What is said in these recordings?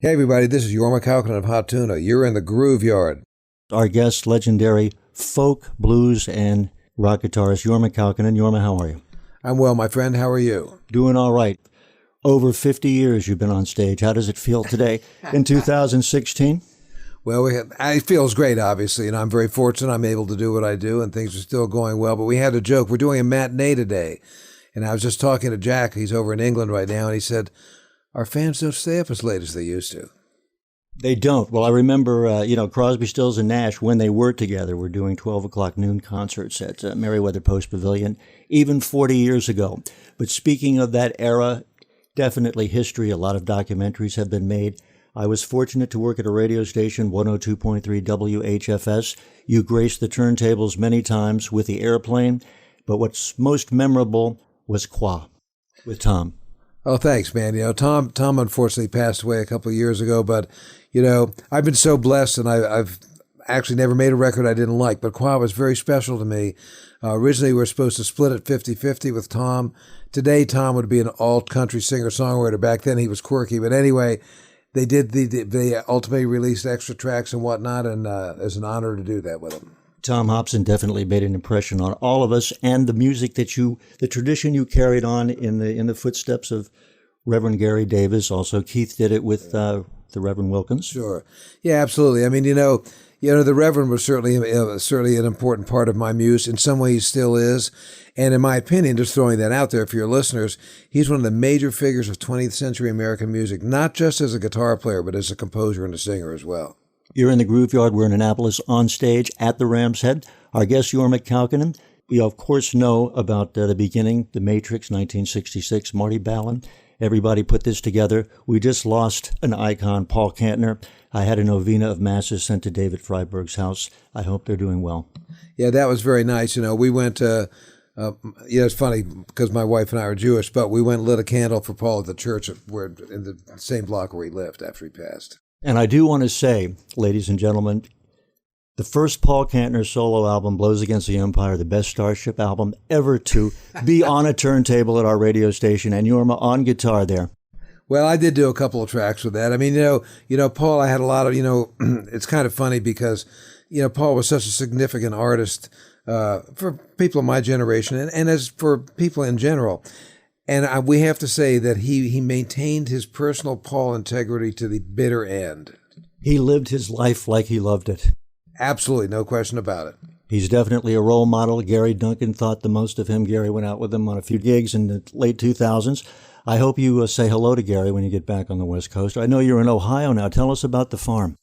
Hey everybody, this is Jorma Kaukonen of Hot Tuna. You're in the Grooveyard. Our guest, legendary folk, blues, and rock guitarist Jorma Kaukonen. Jorma, how are you? I'm well, my friend. How are you? Doing all right. Over 50 years you've been on stage. How does it feel today in 2016? Well, it feels great, obviously, and I'm very fortunate I'm able to do what I do, and things are still going well. But we had a joke. We're doing a matinee today, and I was just talking to Jack. He's over in England right now, and he said, our fans don't stay up as late as they used to. They don't. Well, I remember, Crosby, Stills, and Nash, when they were together, were doing 12 o'clock noon concerts at Merriweather Post Pavilion, even 40 years ago. But speaking of that era, definitely history. A lot of documentaries have been made. I was fortunate to work at a radio station, 102.3 WHFS. You graced the turntables many times with the airplane, but what's most memorable was Qua with Tom. Oh, thanks, man. Tom unfortunately passed away a couple of years ago, but, I've been so blessed, and I've actually never made a record I didn't like, but Qua was very special to me. Originally, we were supposed to split it 50-50 with Tom. Today, Tom would be an alt-country singer-songwriter. Back then, he was quirky. But anyway, they ultimately released extra tracks and whatnot, and it's an honor to do that with him. Tom Hobson definitely made an impression on all of us, and the music that the tradition you carried on in the footsteps of Reverend Gary Davis. Also, Keith did it with the Reverend Wilkins. Sure, yeah, absolutely. I mean, the Reverend was certainly an important part of my muse. In some ways, he still is. And in my opinion, just throwing that out there for your listeners, he's one of the major figures of 20th century American music, not just as a guitar player, but as a composer and a singer as well. You're in the Grooveyard. We're in Annapolis on stage at the Ram's Head. Our guest, Jorma Kaukonen. We, of course, know about the beginning, The Matrix, 1966, Marty Ballin. Everybody put this together. We just lost an icon, Paul Kantner. I had a novena of masses sent to David Freiberg's house. I hope they're doing well. Yeah, that was very nice. We went to, it's funny because my wife and I are Jewish, but we went and lit a candle for Paul at the church in the same block where he lived after he passed. And I do want to say, ladies and gentlemen, the first Paul Kantner solo album, Blows Against the Empire, the best Starship album ever to be on a turntable at our radio station, and Jorma on guitar there. Well, I did do a couple of tracks with that. I mean, Paul, I had a lot of, it's kind of funny because, Paul was such a significant artist for people of my generation and as for people in general. And we have to say that he maintained his personal Paul integrity to the bitter end. He lived his life like he loved it. Absolutely, no question about it. He's definitely a role model. Gary Duncan thought the most of him. Gary went out with him on a few gigs in the late 2000s. I hope you say hello to Gary when you get back on the West Coast. I know you're in Ohio now. Tell us about the farm.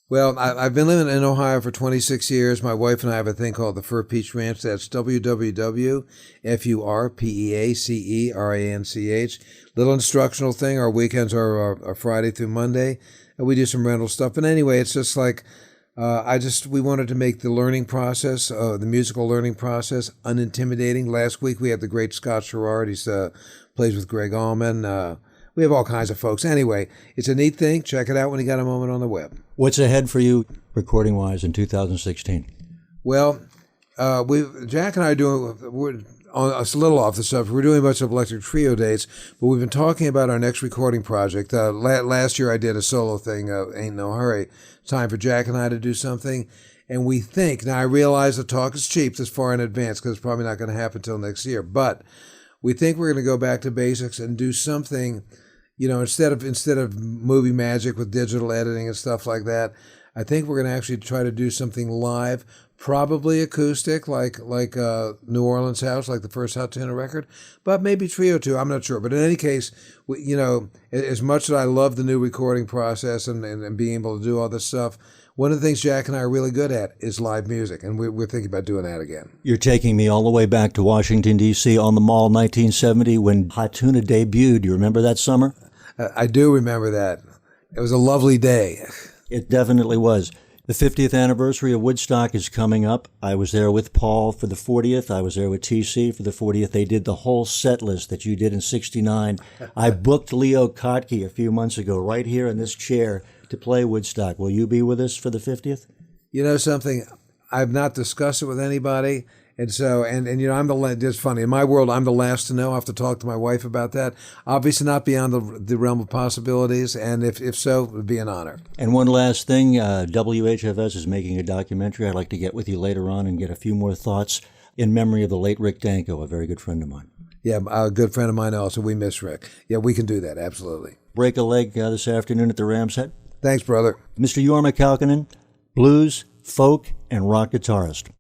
Well, I've been living in Ohio for 26 years. My wife and I have a thing called the Fur Peach Ranch. That's www.FURPEACERANCH. Little instructional thing. Our weekends are Friday through Monday, and we do some rental stuff. But anyway, it's just like we wanted to make the learning process, the musical learning process, unintimidating. Last week we had the great Scott Sherrard. He's plays with Greg Allman. We have all kinds of folks. Anyway, it's a neat thing. Check it out when you got a moment on the web. What's ahead for you recording-wise in 2016? Well, Jack and I we're a little off the subject. We're doing a bunch of electric trio dates, but we've been talking about our next recording project. Last year I did a solo thing, Ain't No Hurry. It's time for Jack and I to do something. And we think, now I realize the talk is cheap this far in advance because it's probably not going to happen until next year, but we think we're going to go back to basics and do something, instead of movie magic with digital editing and stuff like that. I think we're going to actually try to do something live, probably acoustic, like New Orleans House, like the first Hot Tuna record, but maybe trio too. I'm not sure. But in any case, as much as I love the new recording process and being able to do all this stuff, one of the things Jack and I are really good at is live music, and we're thinking about doing that again. You're taking me all the way back to Washington, D.C. on the Mall 1970 when Hot Tuna debuted. You remember that summer? I do remember that. It was a lovely day. It definitely was. The 50th anniversary of Woodstock is coming up. I was there with Paul for the 40th. I was there with TC for the 40th. They did the whole set list that you did in 69. I booked Leo Kottke a few months ago right here in this chair to play Woodstock. Will you be with us for the 50th? You know something? I've not discussed it with anybody, And so, and it's funny, in my world, I'm the last to know. I have to talk to my wife about that. Obviously not beyond the realm of possibilities, and if so, it would be an honor. And one last thing, WHFS is making a documentary. I'd like to get with you later on and get a few more thoughts in memory of the late Rick Danko, a very good friend of mine. Yeah, a good friend of mine also. We miss Rick. Yeah, we can do that, absolutely. Break a leg this afternoon at the Ram's Head. Thanks, brother. Mr. Jorma Kaukonen, blues, folk, and rock guitarist.